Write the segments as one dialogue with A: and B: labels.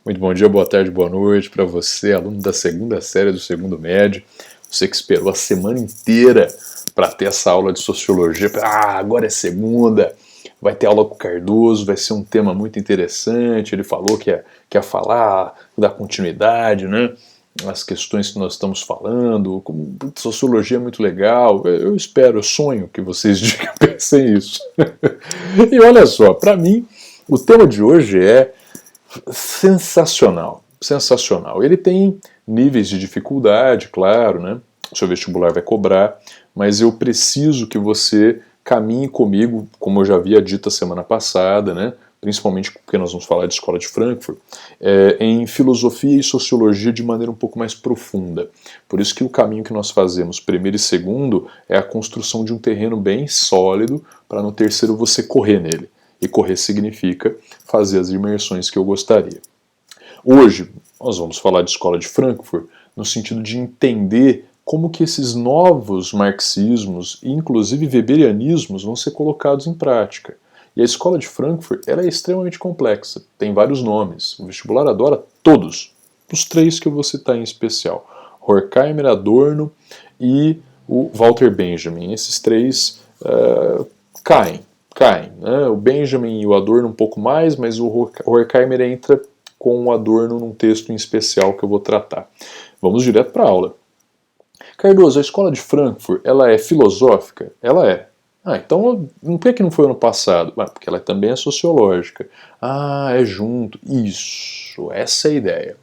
A: Muito bom dia, boa tarde, boa noite para você, aluno da segunda série do segundo médio. Você que esperou a semana inteira para ter essa aula de sociologia. Agora é segunda, vai ter aula com o Cardoso, vai ser um tema muito interessante. Ele falou que ia falar da continuidade, né? As questões que nós estamos falando, como sociologia é muito legal. Eu espero, eu sonho que vocês pensem isso. E olha só, para mim, o tema de hoje é sensacional, sensacional. Ele tem níveis de dificuldade, claro, né? O seu vestibular vai cobrar, mas eu preciso que você caminhe comigo, como eu já havia dito a semana passada, né? Principalmente porque nós vamos falar de Escola de Frankfurt, em filosofia e sociologia de maneira um pouco mais profunda. Por isso que o caminho que nós fazemos, primeiro e segundo, é a construção de um terreno bem sólido, para no terceiro você correr nele. E correr significa fazer as imersões que eu gostaria. Hoje, nós vamos falar de Escola de Frankfurt no sentido de entender como que esses novos marxismos e inclusive weberianismos vão ser colocados em prática. E a Escola de Frankfurt ela é extremamente complexa, tem vários nomes. O vestibular adora todos, os três que eu vou citar em especial. Horkheimer, Adorno e o Walter Benjamin. Esses três caem. Né? O Benjamin e o Adorno um pouco mais, mas o Horkheimer entra com o Adorno num texto em especial que eu vou tratar. Vamos direto para a aula. Cardoso, a Escola de Frankfurt, ela é filosófica? Ela é. Então por que não foi ano passado? Porque ela também é sociológica. É junto. Isso, essa é a ideia.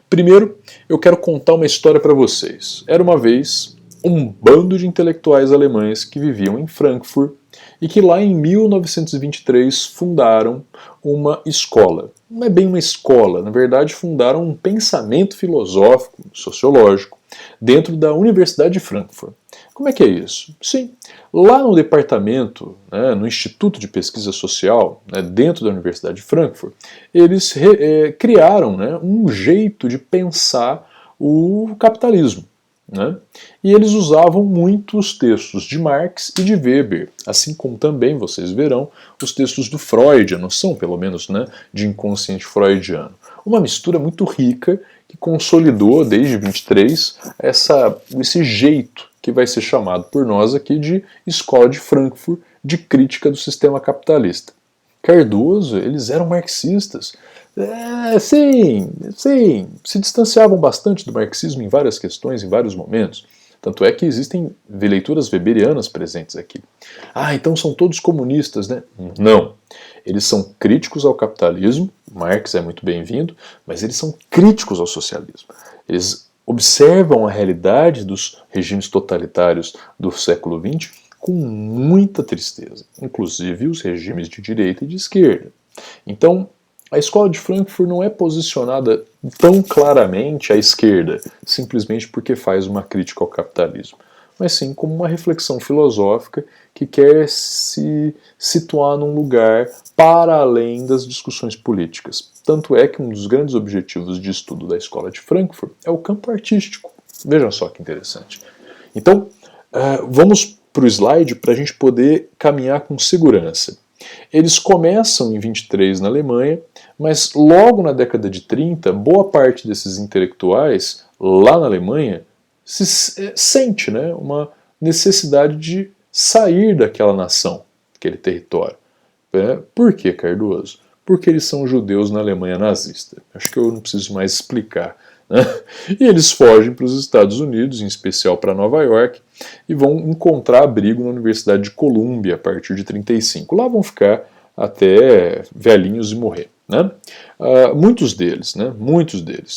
A: Primeiro, eu quero contar uma história para vocês. Era uma vez um bando de intelectuais alemães que viviam em Frankfurt e que lá em 1923 fundaram uma escola. Não é bem uma escola, na verdade fundaram um pensamento filosófico, sociológico, dentro da Universidade de Frankfurt. Como é que é isso? Sim, lá no departamento, né, no Instituto de Pesquisa Social, né, dentro da Universidade de Frankfurt, eles criaram, né, um jeito de pensar o capitalismo. Né? E eles usavam muito os textos de Marx e de Weber, assim como também, vocês verão, os textos do Freud, a noção, pelo menos, né, de inconsciente freudiano. Uma mistura muito rica que consolidou, desde 23, esse jeito que vai ser chamado por nós aqui de Escola de Frankfurt de crítica do sistema capitalista. Cardoso, eles eram marxistas. Sim, se distanciavam bastante do marxismo em várias questões, em vários momentos. Tanto é que existem leituras weberianas presentes aqui. Então são todos comunistas, né? Não. Eles são críticos ao capitalismo, Marx é muito bem-vindo, mas eles são críticos ao socialismo. Eles observam a realidade dos regimes totalitários do século XX com muita tristeza, inclusive os regimes de direita e de esquerda. Então, a Escola de Frankfurt não é posicionada tão claramente à esquerda, simplesmente porque faz uma crítica ao capitalismo, mas sim como uma reflexão filosófica que quer se situar num lugar para além das discussões políticas. Tanto é que um dos grandes objetivos de estudo da Escola de Frankfurt é o campo artístico. Vejam só que interessante. Então, vamos para o slide para a gente poder caminhar com segurança. Eles começam em 23 na Alemanha, mas logo na década de 30, boa parte desses intelectuais lá na Alemanha sente, né, uma necessidade de sair daquela nação, daquele território. Por que, Cardoso? Porque eles são judeus na Alemanha nazista. Acho que eu não preciso mais explicar. Né? E eles fogem para os Estados Unidos, em especial para Nova York, e vão encontrar abrigo na Universidade de Colômbia a partir de 35. Lá vão ficar até velhinhos e morrer. Né? Muitos deles,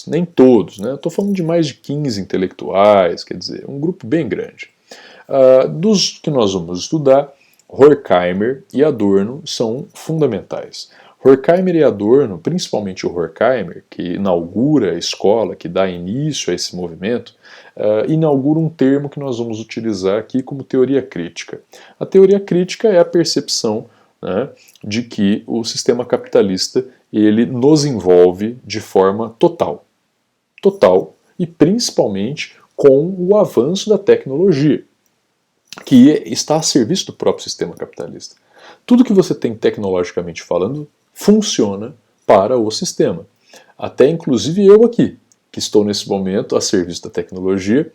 A: nem todos, né? Estou falando de mais de 15 intelectuais, quer dizer, um grupo bem grande. Dos que nós vamos estudar, Horkheimer e Adorno são fundamentais. Horkheimer e Adorno, principalmente o Horkheimer, que inaugura a escola, que dá início a esse movimento, inaugura um termo que nós vamos utilizar aqui como teoria crítica. A teoria crítica é a percepção, né, de que o sistema capitalista ele nos envolve de forma total. Total e principalmente com o avanço da tecnologia, que está a serviço do próprio sistema capitalista. Tudo que você tem tecnologicamente falando funciona para o sistema. até inclusive eu aqui, que estou nesse momento a serviço da tecnologia,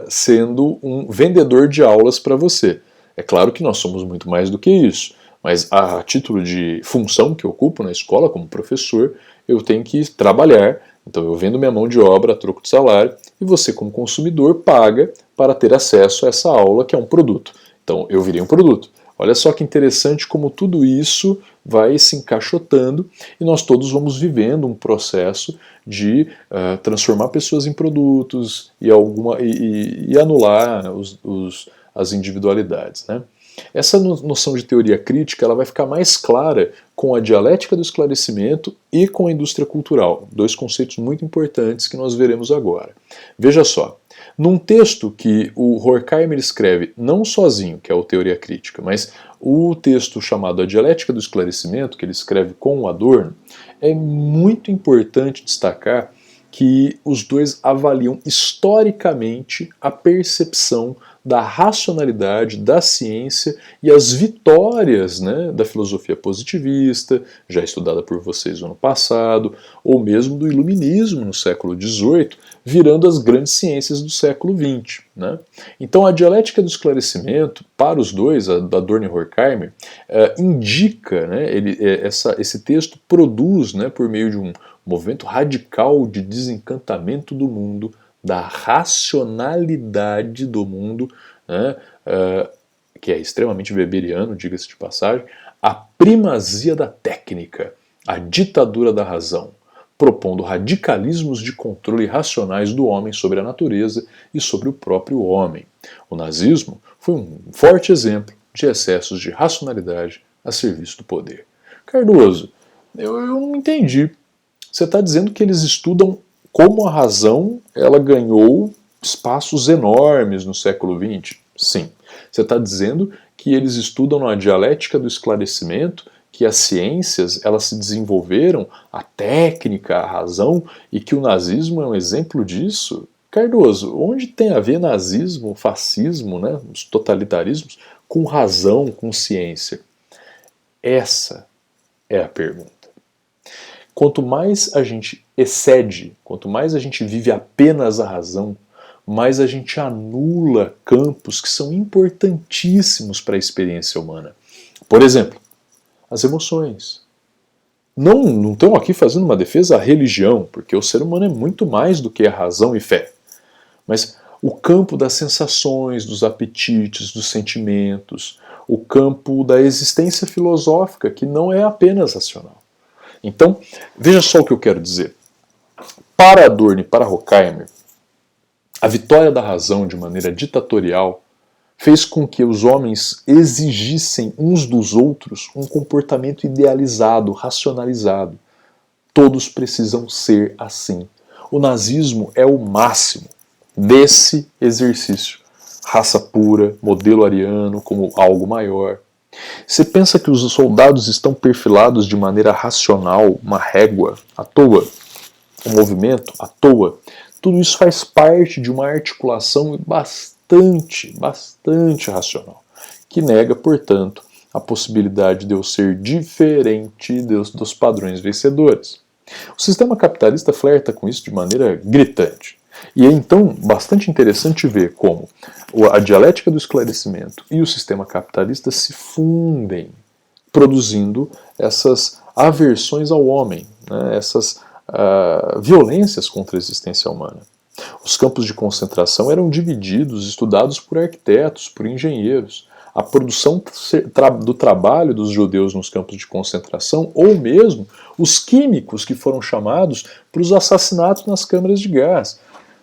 A: sendo um vendedor de aulas para você. É claro que nós somos muito mais do que isso, mas a título de função que eu ocupo na escola como professor, eu tenho que trabalhar, então eu vendo minha mão de obra a troco de salário, e você como consumidor paga para ter acesso a essa aula que é um produto. Então eu virei um produto. Olha só que interessante como tudo isso vai se encaixotando e nós todos vamos vivendo um processo de transformar pessoas em produtos e anular as individualidades, né? Essa noção de teoria crítica ela vai ficar mais clara com a dialética do esclarecimento e com a indústria cultural, dois conceitos muito importantes que nós veremos agora. Veja só, num texto que o Horkheimer escreve não sozinho, que é o Teoria Crítica, mas o texto chamado A Dialética do Esclarecimento, que ele escreve com o Adorno, é muito importante destacar que os dois avaliam historicamente a percepção da racionalidade, da ciência e as vitórias, né, da filosofia positivista, já estudada por vocês no ano passado, ou mesmo do iluminismo no século XVIII, virando as grandes ciências do século XX. Né? Então a dialética do esclarecimento, para os dois, a da Adorno e Horkheimer, indica, né, esse texto produz, né, por meio de um movimento radical de desencantamento do mundo, da racionalidade do mundo, né, que é extremamente weberiano, diga-se de passagem, a primazia da técnica, a ditadura da razão, propondo radicalismos de controle racionais do homem sobre a natureza e sobre o próprio homem. O nazismo foi um forte exemplo de excessos de racionalidade a serviço do poder. Cardoso, eu não entendi. Você está dizendo que eles estudam como a razão ela ganhou espaços enormes no século XX? Sim. Você está dizendo que eles estudam na dialética do esclarecimento, que as ciências elas se desenvolveram, a técnica, a razão, e que o nazismo é um exemplo disso? Cardoso, onde tem a ver nazismo, fascismo, né, os totalitarismos, com razão, com ciência? Essa é a pergunta. Quanto mais a gente excede, quanto mais a gente vive apenas a razão, mais a gente anula campos que são importantíssimos para a experiência humana. Por exemplo, as emoções. Não estão aqui fazendo uma defesa à religião, porque o ser humano é muito mais do que a razão e fé. Mas o campo das sensações, dos apetites, dos sentimentos, o campo da existência filosófica, que não é apenas racional. Então, veja só o que eu quero dizer. Para Adorno e para Horkheimer, a vitória da razão de maneira ditatorial fez com que os homens exigissem uns dos outros um comportamento idealizado, racionalizado. Todos precisam ser assim. O nazismo é o máximo desse exercício. Raça pura, modelo ariano como algo maior. Você pensa que os soldados estão perfilados de maneira racional, uma régua, à toa, um movimento, à toa? Tudo isso faz parte de uma articulação bastante racional, que nega, portanto, a possibilidade de eu ser diferente dos padrões vencedores. O sistema capitalista flerta com isso de maneira gritante. E é então bastante interessante ver como a dialética do esclarecimento e o sistema capitalista se fundem, produzindo essas aversões ao homem, né, essas violências contra a existência humana. Os campos de concentração eram divididos, estudados por arquitetos, por engenheiros. A produção do trabalho dos judeus nos campos de concentração, ou mesmo os químicos que foram chamados para os assassinatos nas câmaras de gás.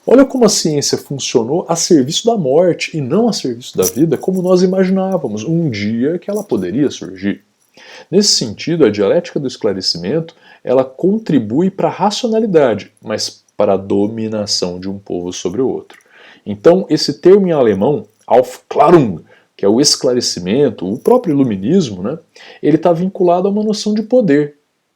A: Olha como a ciência funcionou a serviço da morte e não a serviço da vida, como nós imaginávamos um dia que ela poderia surgir. Nesse sentido, a dialética do esclarecimento ela contribui para a racionalidade, mas para a dominação de um povo sobre o outro. Então, esse termo em alemão, Aufklärung, que é o esclarecimento, o próprio iluminismo, né, ele está vinculado a uma noção de poder.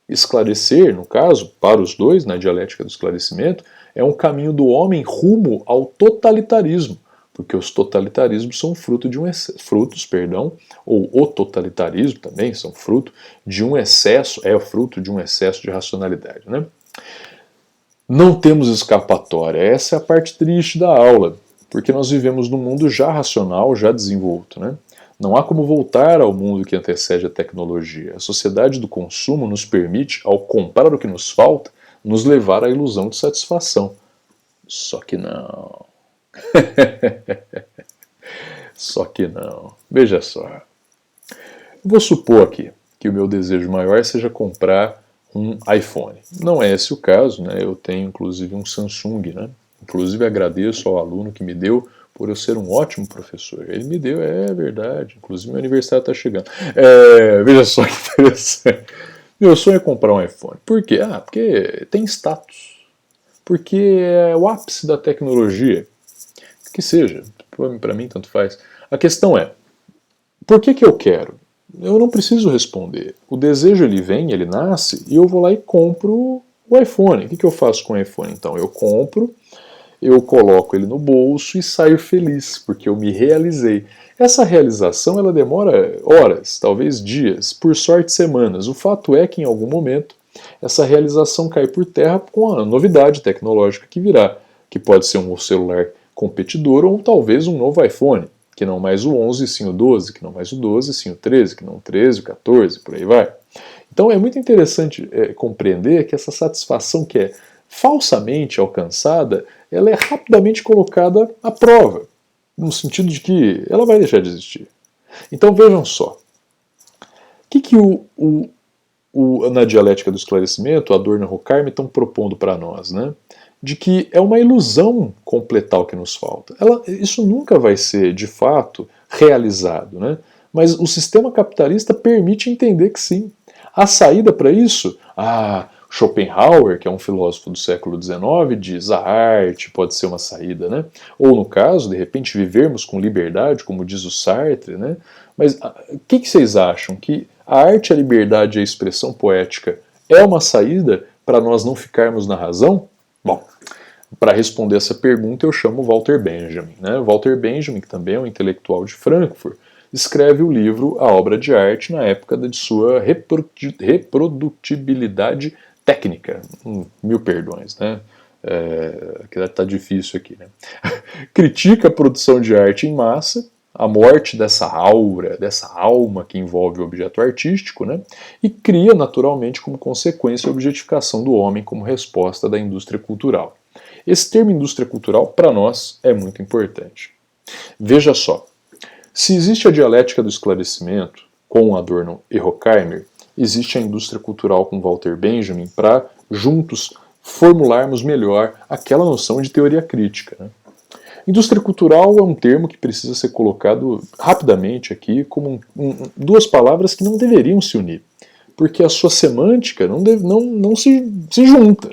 A: Esclarecer, no caso, para os dois, na dialética do esclarecimento, é um caminho do homem rumo ao totalitarismo, porque os totalitarismos são fruto de ou o totalitarismo também são fruto de um excesso, fruto de um excesso de racionalidade, né? Não temos escapatória, essa é a parte triste da aula, porque nós vivemos num mundo já racional, já desenvolto, né? Não há como voltar ao mundo que antecede a tecnologia. A sociedade do consumo nos permite, ao comprar o que nos falta, nos levar à ilusão de satisfação. Só que não. Só que não. Veja só. Vou supor aqui que o meu desejo maior seja comprar um iPhone. Não é esse o caso, né? Eu tenho inclusive um Samsung, né? Inclusive agradeço ao aluno que me deu por eu ser um ótimo professor. Ele me deu, é verdade. Inclusive meu aniversário está chegando. Veja só que interessante. Meu sonho é comprar um iPhone. Por quê? Porque tem status. Porque é o ápice da tecnologia. Que seja, para mim tanto faz. A questão é, por que eu quero? Eu não preciso responder. O desejo ele vem, ele nasce, e eu vou lá e compro o iPhone. O que eu faço com o iPhone então? Eu compro, eu coloco ele no bolso e saio feliz, porque eu me realizei. Essa realização ela demora horas, talvez dias, por sorte semanas. O fato é que em algum momento essa realização cai por terra com a novidade tecnológica que virá, que pode ser um celular competidor ou talvez um novo iPhone, que não mais o 11 sim o 12, que não mais o 12 sim o 13, que não o 13, o 14, por aí vai. Então é muito interessante compreender que essa satisfação que é falsamente alcançada, ela é rapidamente colocada à prova, no sentido de que ela vai deixar de existir. Então vejam só, o que na dialética do esclarecimento, Adorno e Horkheimer estão propondo para nós, né? De que é uma ilusão completar o que nos falta. Isso nunca vai ser, de fato, realizado, né? Mas o sistema capitalista permite entender que sim. A saída para isso, Schopenhauer, que é um filósofo do século XIX, diz a arte pode ser uma saída, né? Ou no caso, de repente, vivermos com liberdade, como diz o Sartre, né? Mas o que vocês acham? Que a arte, a liberdade e a expressão poética é uma saída para nós não ficarmos na razão? Bom, para responder essa pergunta eu chamo Walter Benjamin. Né? Walter Benjamin, que também é um intelectual de Frankfurt, escreve o livro A Obra de Arte na época de sua reprodutibilidade técnica. Mil perdões, né? Que está difícil aqui. Né? Critica a produção de arte em massa, a morte dessa aura, dessa alma que envolve o objeto artístico, né? E cria naturalmente como consequência a objetificação do homem como resposta da indústria cultural. Esse termo indústria cultural, para nós, é muito importante. Veja só, se existe a dialética do esclarecimento, com Adorno e Horkheimer, existe a indústria cultural com Walter Benjamin para, juntos, formularmos melhor aquela noção de teoria crítica. Né? Indústria cultural é um termo que precisa ser colocado rapidamente aqui como duas palavras que não deveriam se unir, porque a sua semântica não se junta.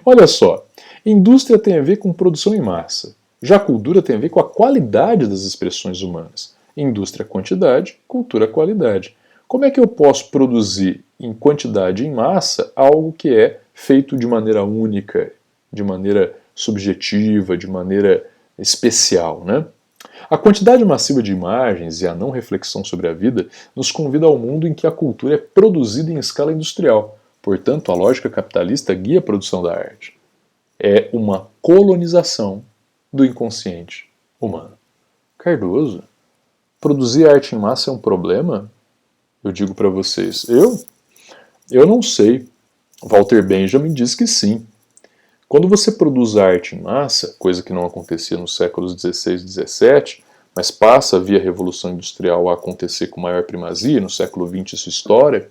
A: Olha só, indústria tem a ver com produção em massa, já cultura tem a ver com a qualidade das expressões humanas. Indústria quantidade, cultura qualidade. Como é que eu posso produzir em quantidade e em massa algo que é feito de maneira única, de maneira subjetiva, de maneira especial, né? A quantidade massiva de imagens e a não reflexão sobre a vida nos convida ao mundo em que a cultura é produzida em escala industrial. Portanto, a lógica capitalista guia a produção da arte. É uma colonização do inconsciente humano. Cardoso, produzir arte em massa é um problema? Eu digo para vocês, eu não sei. Walter Benjamin diz que sim. Quando você produz arte em massa, coisa que não acontecia nos séculos XVI e XVII, mas passa via Revolução Industrial a acontecer com maior primazia, no século XX sua história,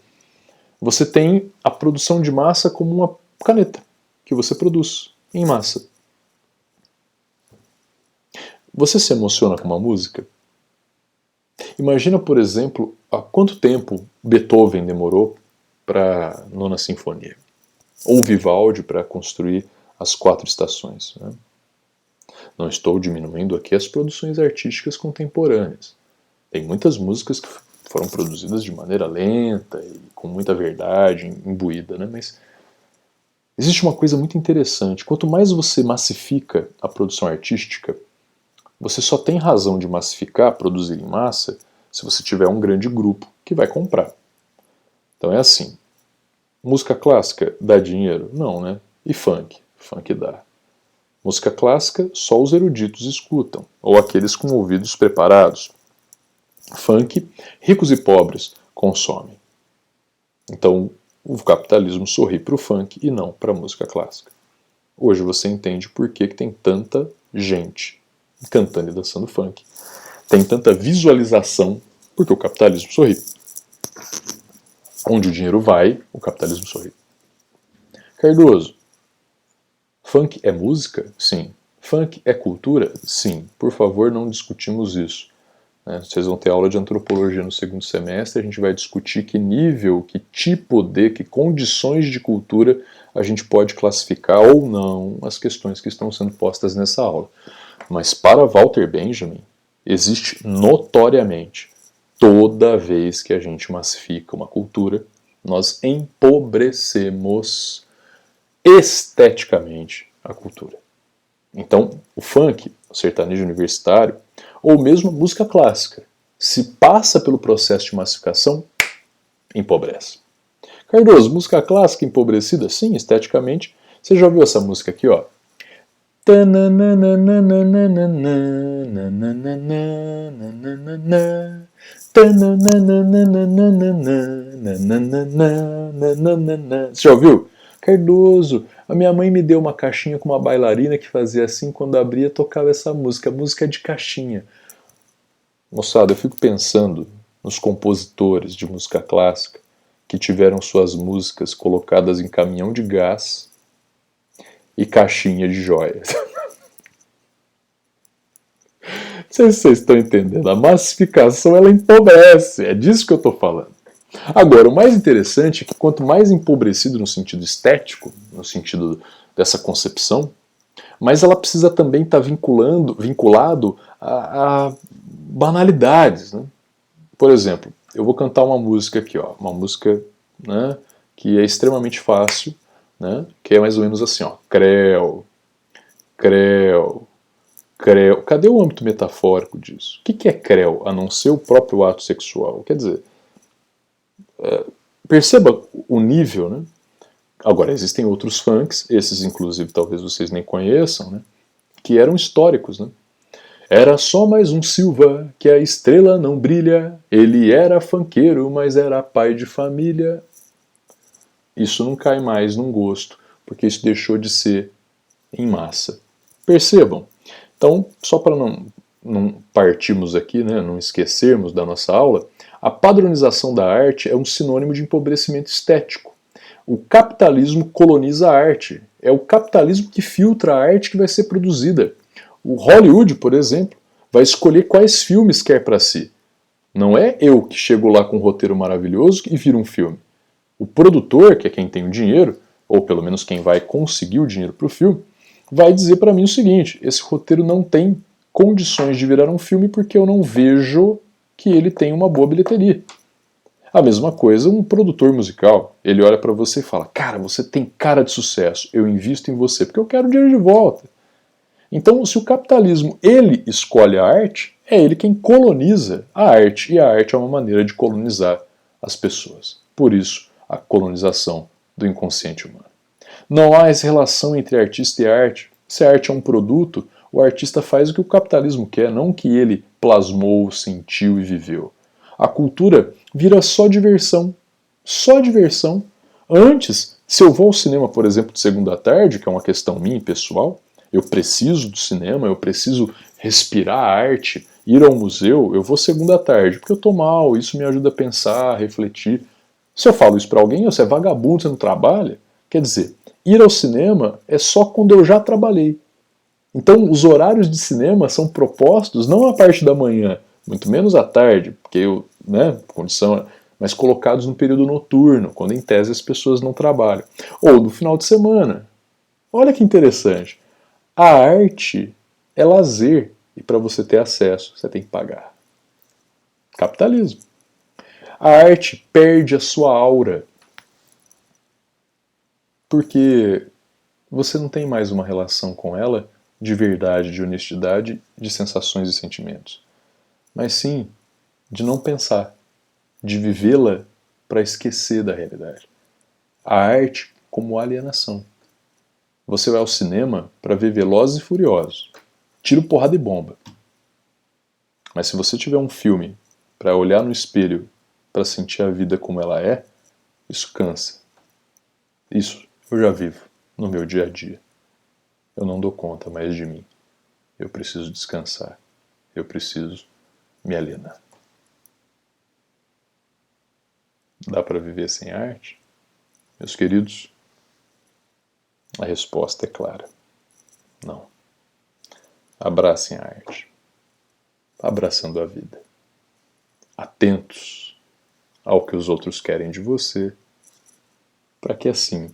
A: você tem a produção de massa como uma caneta que você produz em massa. Você se emociona com uma música? Imagina, por exemplo, há quanto tempo Beethoven demorou para a Nona Sinfonia, ou Vivaldi para construir as 4 estações. Né? Não estou diminuindo aqui as produções artísticas contemporâneas. Tem muitas músicas que foram produzidas de maneira lenta e com muita verdade imbuída, né? Mas existe uma coisa muito interessante. Quanto mais você massifica a produção artística, você só tem razão de massificar, produzir em massa, se você tiver um grande grupo que vai comprar. Então é assim. Música clássica dá dinheiro? Não, né? E funk? Funk dá. Música clássica só os eruditos escutam, ou aqueles com ouvidos preparados. Funk, ricos e pobres consomem. Então, o capitalismo sorri para o funk e não para a música clássica. Hoje você entende por que tem tanta gente cantando e dançando funk. Tem tanta visualização porque o capitalismo sorri. Onde o dinheiro vai, o capitalismo sorri. Cardoso, funk é música? Sim. Funk é cultura? Sim. Por favor, não discutimos isso. Vocês vão ter aula de antropologia no segundo semestre, a gente vai discutir que nível, que tipo de, que condições de cultura a gente pode classificar ou não as questões que estão sendo postas nessa aula. Mas para Walter Benjamin, existe notoriamente, toda vez que a gente massifica uma cultura, nós empobrecemos esteticamente a cultura. Então, o funk, o sertanejo universitário, ou mesmo a música clássica, se passa pelo processo de massificação, empobrece. Cardoso, música clássica empobrecida? Sim, esteticamente. Você já ouviu essa música aqui, ó? Você já ouviu? Cardoso, a minha mãe me deu uma caixinha com uma bailarina que fazia assim, quando abria tocava essa música, música de caixinha. Moçada, eu fico pensando nos compositores de música clássica que tiveram suas músicas colocadas em caminhão de gás e caixinha de joias. Não sei se vocês estão entendendo, a massificação ela empobrece, é disso que eu estou falando. Agora, o mais interessante é que quanto mais empobrecido no sentido estético, no sentido dessa concepção, mais ela precisa também estar vinculado a banalidades. Né? Por exemplo, eu vou cantar uma música aqui, ó, uma música, né, que é extremamente fácil, né, que é mais ou menos assim, ó, creu, creu, creu. Cadê o âmbito metafórico disso? O que é creu, a não ser o próprio ato sexual? Quer dizer, perceba o nível, né? Agora, existem outros funks, esses inclusive talvez vocês nem conheçam, né? Que eram históricos, né? Era só mais um Silva, que a estrela não brilha. Ele era funkeiro, mas era pai de família. Isso não cai mais num gosto, porque isso deixou de ser em massa. Percebam? Então, só para não partirmos aqui, né, não esquecermos da nossa aula, a padronização da arte é um sinônimo de empobrecimento estético. O capitalismo coloniza a arte. É o capitalismo que filtra a arte que vai ser produzida. O Hollywood, por exemplo, vai escolher quais filmes quer para si. Não é eu que chego lá com um roteiro maravilhoso e viro um filme. O produtor, que é quem tem o dinheiro, ou pelo menos quem vai conseguir o dinheiro para o filme, vai dizer para mim o seguinte: esse roteiro não tem condições de virar um filme porque eu não vejo que ele tem uma boa bilheteria. A mesma coisa um produtor musical. Ele olha para você e fala: cara, você tem cara de sucesso, eu invisto em você porque eu quero o dinheiro de volta. Então, se o capitalismo ele escolhe a arte, é ele quem coloniza a arte, e a arte é uma maneira de colonizar as pessoas. Por isso, a colonização do inconsciente humano. Não há essa relação entre artista e arte. Se a arte é um produto, o artista faz o que o capitalismo quer, não o que ele plasmou, sentiu e viveu. A cultura vira só diversão. Só diversão. Antes, se eu vou ao cinema, por exemplo, de segunda à tarde, que é uma questão minha e pessoal, eu preciso do cinema, eu preciso respirar a arte, ir ao museu, eu vou segunda à tarde, porque eu tô mal, isso me ajuda a pensar, a refletir. Se eu falo isso para alguém, você é vagabundo, você não trabalha? Quer dizer, ir ao cinema é só quando eu já trabalhei. Então, os horários de cinema são propostos não à parte da manhã, muito menos à tarde, porque eu, né, condição, mas colocados no período noturno, quando em tese as pessoas não trabalham. Ou no final de semana. Olha que interessante. A arte é lazer, e para você ter acesso, você tem que pagar. Capitalismo. A arte perde a sua aura, porque você não tem mais uma relação com ela de verdade, de honestidade, de sensações e sentimentos. Mas sim de não pensar, de vivê-la para esquecer da realidade. a arte como alienação. Você vai ao cinema para ver Velozes e Furiosos, tiro, porrada e bomba. Mas se você tiver um filme para olhar no espelho, para sentir a vida como ela é, isso cansa. Isso eu já vivo no meu dia a dia. Eu não dou conta mais de mim. Eu preciso descansar. Eu preciso me alienar. Dá para viver sem arte? Meus queridos, a resposta é clara. Não. Abracem a arte. Abraçando a vida. Atentos ao que os outros querem de você, para que assim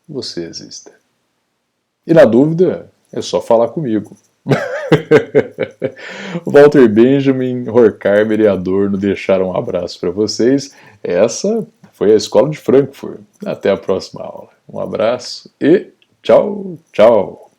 A: você exista. E na dúvida, é só falar comigo. Walter Benjamin, Horkheimer e Adorno deixaram um abraço para vocês. Essa foi a Escola de Frankfurt. Até a próxima aula. Um abraço e tchau, tchau.